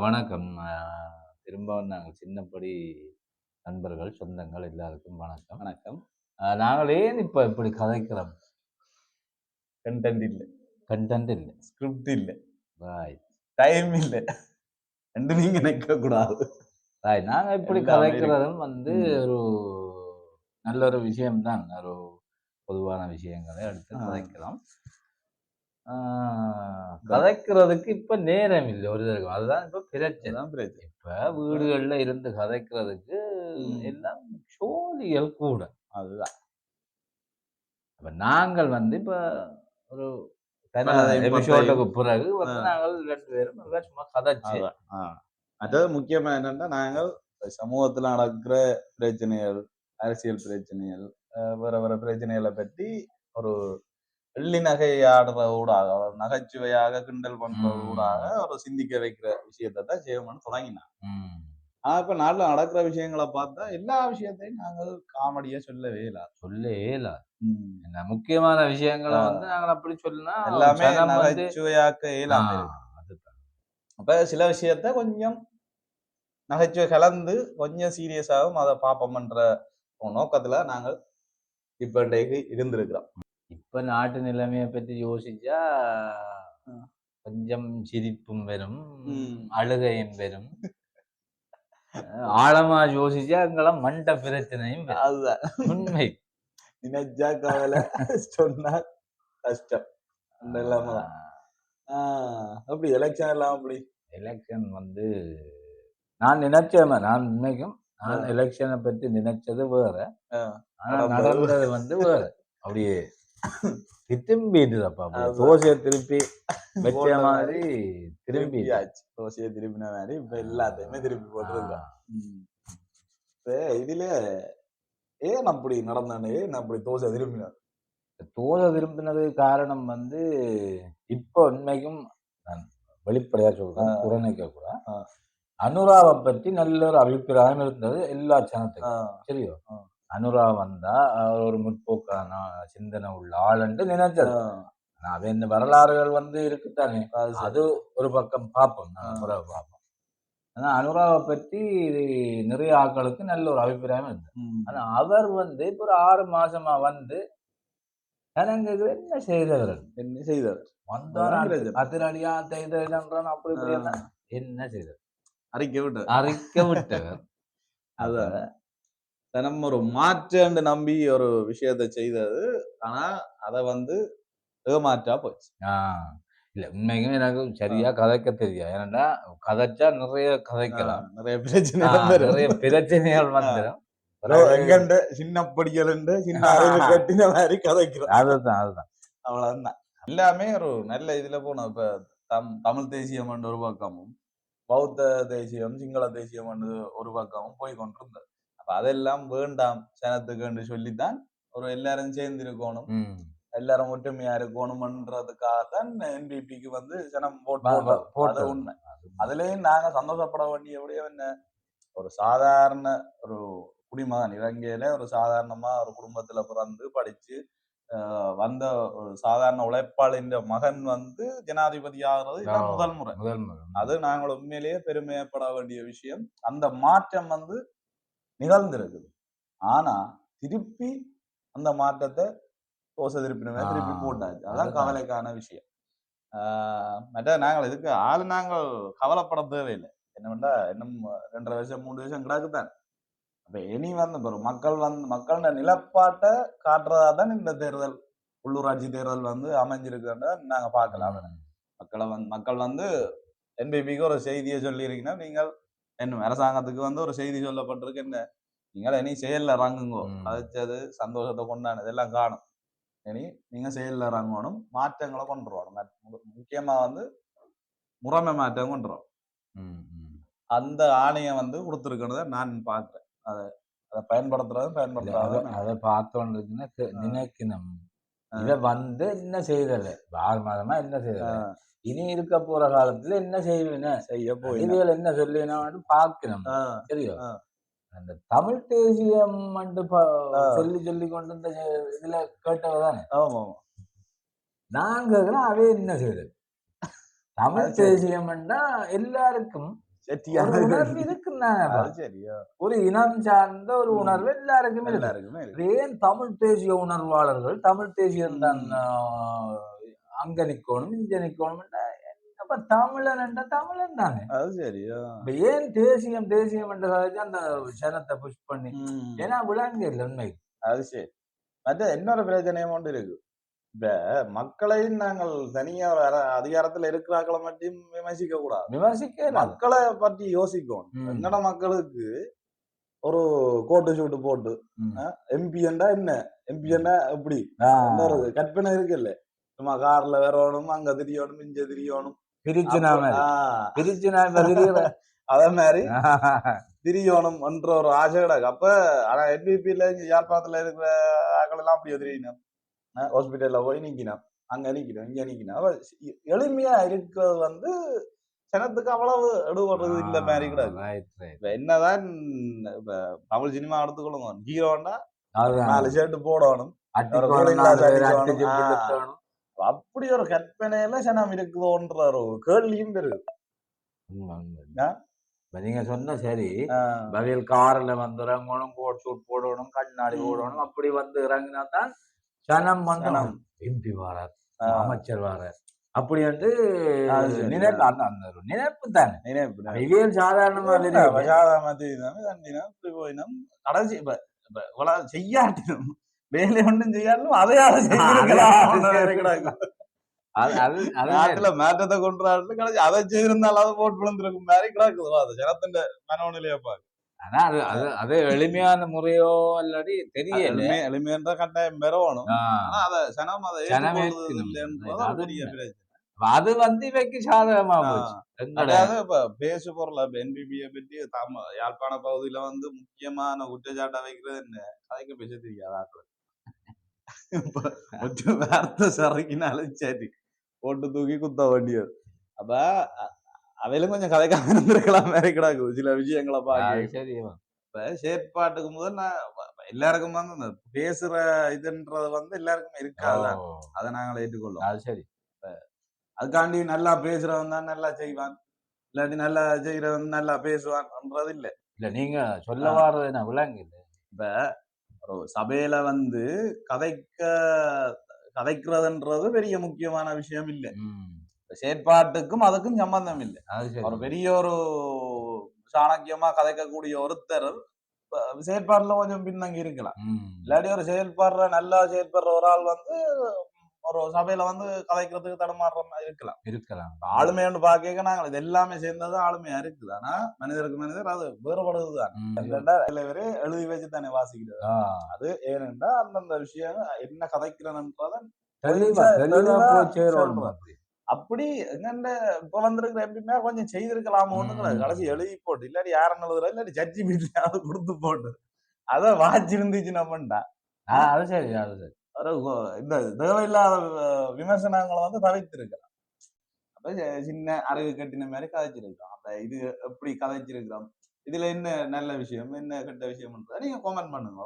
வணக்கம். திரும்ப நாங்கள் சின்னப்படி நண்பர்கள், சொந்தங்கள் எல்லாருக்கும் வணக்கம். வணக்கம். நாங்கள் ஏன் இப்ப இப்படி கதைக்கிறோம்? கன்டென்ட் இல்ல. கன்டென்ட் இல்ல. ஸ்கிரிப்ட் இல்ல. ரைட். டைம் இல்ல. 2 நீங்க நினைக்கக்கூடாது. ரைட். நாங்க இப்படி எல்லாமே இருக்கு. கதைக்கிறதும் ம். ஒரு நல்ல ஒரு விஷயம் தான். ஒரு பொதுவான விஷயங்களை எடுத்து ஆ. கதைக்கிறோம். ஆ பட் கதைக்கிறதுக்கு இப்ப நேரம் இல்ல ஒருத்தருக்கும். அதுதான் இப்ப பிரச்சனை. அதுதான் பிரச்சனை. இப்ப இப்ப வீடுகள்ல இருந்து கதைக்கிறதுக்கு ம். எல்லாம் ஜோலிகள் கூட. அதுதான். அப்ப நாங்கள் இப்ப ஒரு பலதையும் பத்தையும் எபிசோடுக்கு பிறகு ஆ நாங்கள் 2 பேரும் சும்மா கதைச்சு அதான். மற்றது முக்கியமா என்னன்னா, நாங்கள் சமூகத்துல நடக்கிற பிரச்சனைகள், அரசியல் பிரச்சனைகள், வேற வேற பிரச்சனைகள பத்தி ஒரு வெள்ளி நகை ஆடுற ஊடாக, ஒரு நகைச்சுவையாக கிண்டல் பண்ற ஊடாக ம், ஒரு சிந்திக்க வைக்கிற விஷயத்த தான் செய்யணும்னு தொடங்கினாங்க. ம். இப்ப நாட்டுல நடக்கிற விஷயங்கள பார்த்தா, எல்லா விஷயத்தையும் நாங்கள் காமெடியா சொல்லவே இயலாது. சொல்ல இயலாது. ம். என்ன முக்கியமான விஷயங்கள ஆ நாங்கள் அப்படி சொன்னா எல்லாமே ஜனம் நகைச்சுவையாக்க ஆ இயலாம இருக்கு. அதுதான். அப்ப சில விஷயத்த கொஞ்சம் நகைச்சுவை கலந்து, கொஞ்சம் சீரியஸாவும் அத பார்ப்போம்ன்ற ஒரு நோக்கத்துல நாங்கள் இப்ப இன்றைக்கு இருந்திருக்கிறோம். இப்ப நாட்டு நிலைமைய பத்தி யோசிச்சா ம். கொஞ்சம் சிரிப்பும் வரும், ம். அழுகையும் வரும். ஆழமா யோசிச்சா அங்கெல்லாம் மண்ட பிரச்சனையும் வரும். அதுதான். உண்மை. நினைச்சா கவலை, சொன்னா கஷ்டம். அந்த நிலைமை தான். ஆ ஆ எப்படி எலக்ஷன் எல்லாம் எப்படி? எலக்ஷன் நான் நினைச்சேன் நான் உண்மைக்கும் ஆ, நான் எலெக்ஷனை பத்தி நினைச்சது வேற. ஆ. ஆனா நடந்தது நடந்தது வேற. அப்படியே திரும்பிட்டுதப்பா அப்படியே அதுதான். தோசையை திருப்பி வச்ச போட்ட மாரி மாதிரி திரும்பிட்டு. திருப்பியாச்சு. தோசைய திருப்பின மாரி இப்ப ஆ, எல்லாத்தையுமே திருப்பி ஆ. போட்டுருக்கான். ம். இப்ப இதுல ஏன் அப்படி நடந்தானே? ஏன் அப்படி தோசை திரும்பினார்? தோசை திரும்பினது காரணம் இப்போ உண்மைக்கும் நான் வெளிப்படையா ஆ, சொல்றேன், புறநிக்க கூட. ஆ, அனுராவை பற்றி நல்ல ஒரு அபிப்பிராயம் இருந்தது எல்லா ஆ, ஜனத்துக்கும். சரியோ? ஆ, அனுரா வந்தா அவர் ஒரு முற்போக்கான சிந்தனை உள்ள ஆளுன்ட்டு ஆ. நினைச்சது. அது இந்த வரலாறுகள் இருக்குத்தானே. அது சரி. அது ஒரு பக்கம் பார்ப்போம். ஆ, பிறகு பார்ப்போம். ஆனா அனுராவ பத்தி நிறைய ஆட்களுக்கு நல்ல ஒரு அபிப்பிராயம் இருந்தது. ஆனா ம். அவர் இப்ப ஒரு 6 மாசமா ஜனங்களுக்கு என்ன செய்தவர்கள்? என்ன செய்தார்? வந்தார் அதுதான் பிரச்சனை. அதிரடியா செய்தவர்கள் அப்படி ஆ, இப்படி எல்லாம் என்ன செய்தவர்? அறிக்கை விட்டார். அறிக்க விட்டவர். அப்ப அதான். தினம் ஒரு மாற்றம்னு நம்பி ஒரு விஷயத்த செய்தது. ஆனா, அத ஏமாற்றா போச்சு. ஆ இல்ல உண்மைக்குமே எனக்கு ஆ, சரியா கதைக்க தெரியாது. ஏன்னா கதைச்சா நிறைய ஆ கதைக்கலாம். நெறைய பிரச்சனைகளும் வரும். நிறைய பிரச்சனைகள் ஆ, வந்துரும். எங்கண்ட சின்ன படிகளுண்டு, சின்ன அறிவு கட்டின மாரி கதைக்கிறோம். அதுதான். அவ்வளவுதான். எல்லாமே ஒரு நல்ல இதுல போனோம். இப்ப தமிழ் தேசியம் என்ற ஒரு பக்கமும், பௌத்த தேசியம், சிங்கள தேசியம் என்று ஒரு பக்கமும் போய் கொண்டிருந்தது. அப்ப அதெல்லாம் வேண்டாம் சனத்துக்கு என்று சொல்லித்தான் ஒரு எல்லாரும் சேர்ந்து இருக்கணும். ம். எல்லாரும் ஒற்றுமையா இருக்கணும்ன்றதுக்காகத்தான் என்பிபிக்கு ஜனம் ஓட் வ வ போட்டது. அது போட்டது. உண்மை. அது அதுலயும் நாங்க சந்தோஷப்பட வேண்டிய விடயம் என்ன? ஒரு சாதாரண ஒரு குடிமகன் இலங்கையில ஒரு சாதாரணமா ஒரு குடும்பத்துல பிறந்து படிச்சு வந்த ஒரு சாதாரண உழைப்பாளின் மகன் ஜனாதிபதி ஆகிறது இதான் முதல் முறை. முதல் முறை. அது நாங்கள் உண்மையிலேயே பெருமைப்பட வேண்டிய விஷயம். அந்த மாற்றம் நிகழ்ந்திருக்குது. ஆனா திருப்பி அந்த மாற்றத்த தோசை திருப்பினமே ஆ திருப்பி போட்டாச்சு. அதான் அதுதான். கவலைக்கான விஷயம். மற்ற நாங்கள் இதுக்கு நாங்கள் கவலைப்பட தேவையில்லை. என்னவென்றா இன்னும் 2 1/2 வருஷம் 3 வருஷம் கிடக்குதான். அப்ப இனி பாரு மக்கள் மக்களோட நிலப்பாட்ட காட்டுறதா தான் இந்த தேர்தல், உள்ளூராட்சி தேர்தல் அமைஞ்சிருக்குன்றத நாங்க பார்க்கலாம். ம். மக்கள் என்பிபிக்கு ஒரு செய்தியை சொல்லி இருக்கீங்கன்னா, நீங்கள் இன்னும் அரசாங்கத்துக்கு ஒரு செய்தி சொல்லப்பட்டிருக்கு என்ன? நீங்கள் இனி செயல்ல இறங்குங்கோ. ம். கதைச்சது, சந்தோஷத்தை கொண்டாடுனது இதெல்லாம் காணும். இனி நீங்க செயல்ல இறங்கணும். மாற்றங்கள கொண்டு வரணும். முக்கியமா முறைமை மாற்றம் கொண்டு வரணும். ம். ம். அந்த ஆணைய குடுத்திருக்கிறத நான் பார்க்கிறேன். அத அத பயன்படுத்துறதும் இல்ல அத பயன்படுத்தாததும் அத பார்த்தோன்றதுன்னா ஆ, நினைக்கணும். ஆ, இத என்ன செய்தல? 6 மாதமா என்ன செய்தல? ஆ, இனி இருக்க போற காலத்துல என்ன செய்வேன? செய்ய போயின. இதுகள் என்ன சொல்லினு பார்க்கணும். ஆ, சரியோ? ஆ, அந்த தமிழ் தேசியம் ஆ, சொல்லி கொண்டு இந்த இதுல கேட்டவ தானே. ஆமாமா. நான் கேட்கிறேன் அவன் என்ன செய்தது? தமிழ் அது சரி. தேசியம் என்றா எல்லாருக்கும் ஒரு செட்டியான உணர்வு இருக்குன்னாங்கப்பா. அது சரியா ஒரு இனம் சார்ந்த ஒரு ம். உணர்வு எல்லாருக்கும் இருக்கு. எல்லாருக்குமே அது இருக்கு. ஏன் தமிழ் தேசிய உணர்வாளர்கள் தமிழ் தேசியம் தான் ம். அங்க நிக்கணும், இங்க நிக்கணும். என்னப்பா தமிழன் என்றா தமிழன் தானே. அது சரியா இப்ப ஏன் தேசியம் தேசியம் என்றதாக அந்த சனத்தை புஷ் பண்ணி ம். ஏன்னா விளங்க இல்லை உண்மை. அது சரி. மற்ற இன்னொரு பிரச்சனையும் ஒன்று இருக்கு. இப்ப மக்களையும் நாங்கள் தனியா அதிகாரத்துல இருக்கிறாக்களை மட்டும் விமர்சிக்க கூடாது. விமர்சிக்க மக்களை பற்றி யோசிக்கணும். எங்கட மக்களுக்கு ஒரு கோட்டு சூட்டு போட்டு எம்பி என்றா என்ன, எம்பி என்றா எப்படி இன்னொரு கற்பனை இருக்குல்ல. சும்மா கார்ல வரணும், அங்க திரியணும், இங்க திரியணும், அதே மாதிரி திரியணும் என்ற ஒரு ஆசை கிடக்கு. அப்ப ஆனா என்பிபில யாழ்ப்பாணத்துல இருக்கிற ஆக்கள் எல்லாம் அப்படி எதிரினோம். ஹாஸ்பிட்டல்ல போய் நிக்கணும், அங்க நிக்கணும், இங்க நிக்கணும். அப்ப எளிமையா இருக்கிறது வந்து சனத்துக்கு அவ்வளவு எடுபடுறது இந்த மாதிரி கிடக்கு. என்னதான் இப்ப தமிழ் சினிமா எடுத்துக்கொள்ளுங்க, ஹீரோன்னா 4 ஷர்ட் போடணும், அப்படி ஒரு கற்பனையில சனம் இருக்குதோன்ற ஒரு கேள்வியும் இருக்கு. நீங்க சொன்ன சரி, பதில் கார்ல வந்து இறங்கணும், கோட் சூட் போடணும், கண்ணாடி போடணும், அப்படி வந்து இறங்கினா தான் சனம் வந்து எம்பி வாரார், அமைச்சர் வாரார், அப்படி வந்து நினைப்பு. அந்த நினைப்பு தானே நினைப்பு. இவியல் சாதாரணமா போயினோம் கடைசி இப்ப செய்யாட்டினும் வேலை ஒன்றும் செய்யாலும் அதையாவது செய்திருக்கலாம். நாட்டுல மாற்றத்தை கொண்டு கடைசி அதை செய்திருந்தாலும் அதை போட்டு விழுந்திருக்கும் மாதிரி கிடக்குது. அது ஜனத்தின் மனோநிலையை பாரு. ஆனா அது எளிமையான முறையோ இல்லாட்டி தெரியல. எளிமைன்ற கட்டாயம் பெறணும். ஆனா அதை சனம் அதை அது வந்து இவைக்கு சாதகமா போச்சு. அதாவது இப்ப பேசு பொருள் என்பிபியை பற்றி யாழ்ப்பாண பகுதியில வந்து முக்கியமான குற்றச்சாட்டை வைக்கிறது என்ன, கதைக்கு பேச தெரியாது ஆட்கள். வார்த்தை சரக்கினாலும் சரி போட்டு தூக்கி குத்த வேண்டியது. அப்ப அவையிலும் கொஞ்சம் கதைக்காம இருந்திருக்கலாம் வேற கிடாக்கு சில விஷயங்களை பார்க்க. இப்ப செயற்பாட்டுக்கு முதல் நான் எல்லாருக்கும் வந்து இந்த பேசுற இதுன்றது வந்து எல்லாருக்குமே இருக்காது. அதை நாங்கள் ஏற்றுக்கொள்ளும். அது சரி. அதுக்காண்டி நல்லா பேசுறவன் தான் நல்லா செய்வான், இல்லாட்டி நல்லா செய்யறவன் நல்லா பேசுவான்ன்றது இல்ல. இல்ல நீங்க சொல்ல வர்றது என்ன விளங்கு இல்லை. இப்ப ஒரு சபையில வந்து கதைக்கிறதுன்றது பெரிய முக்கியமான விஷயம் இல்லை. செயற்பாட்டுக்கும் அதுக்கும் சம்பந்தம் இல்லை. ஒரு பெரிய ஒரு சாணக்கியமா கதைக்கக்கூடிய ஒருத்தர் செயற்பாடுல கொஞ்சம் பின்னங்கி இருக்கலாம். இல்லாட்டி ஒரு செயல்பாடுற நல்லா செயல்படுற ஒரு ஆள் வந்து ஒரு சபையில வந்து கதைக்கிறதுக்கு தடமாடுற இருக்கலாம். ஆளுமைன்னு பாக்க நாங்கள் இது எல்லாமே சேர்ந்தது ஆளுமையா இருக்குது. ஆனா மனிதருக்கு மனிதர் அது வேறுபடுதுதான். எழுதி வச்சு தானே வாசிக்கிறது. அது ஏனென்றா அந்தந்த விஷயம் என்ன கதைக்கிறன்றத அப்படி எங்க இப்ப வந்திருக்கிற எப்படின்னா கொஞ்சம் செய்திருக்கலாமோன்னு கடைசி எழுதி போட்டு இல்லாட்டி யாரும் எழுதுற இல்லாட்டி ஜட்ஜி வீட்டுல கொடுத்து போட்டு அதை வாச்சிருந்துச்சு நம்மண்டா. அது சரி. அது சரி. இந்த தேவையில்லாத விமர்சனங்களை வந்து தவிர்த்திருக்கலாம். அப்ப சின்ன அறகு கட்டின மாதிரி கதைச்சிருக்கிறோம். அப்ப இது எப்படி கதைச்சிருக்கிறோம், இதுல என்ன நல்ல விஷயம் என்ன கெட்ட விஷயம்ன்றத நீங்க கமெண்ட் பண்ணுங்க.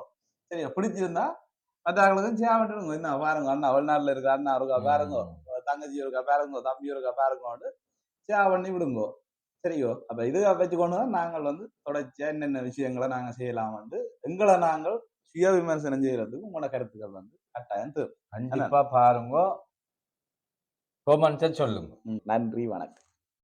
சரி பிடிச்சிருந்தா மற்றவங்களுக்கும் சேவட்டுங்க. என்ன பாருங்க அண்ணா வெளிநாட்டுல இருக்க அண்ணா இருக்கா பாருங்க, தங்கச்சி இருக்கா பாருங்க, தம்பி இருக்கா பாருங்க, சேவ் பண்ணி விடுங்கோ. சரியோ? அப்ப இது வச்சுக்கொண்டுதான் நாங்கள் வந்து தொடர்ச்சியா என்னென்ன விஷயங்களை நாங்க செய்யலாம் வந்து எங்களை நாங்கள் சுய விமர்சனம் செய்யறதுக்கு உங்களோட கருத்துக்கள் வந்து கட்டாயம் தேவை. கண்டிப்பா பாருங்க, சொல்லுங்க. நன்றி, வணக்கம்.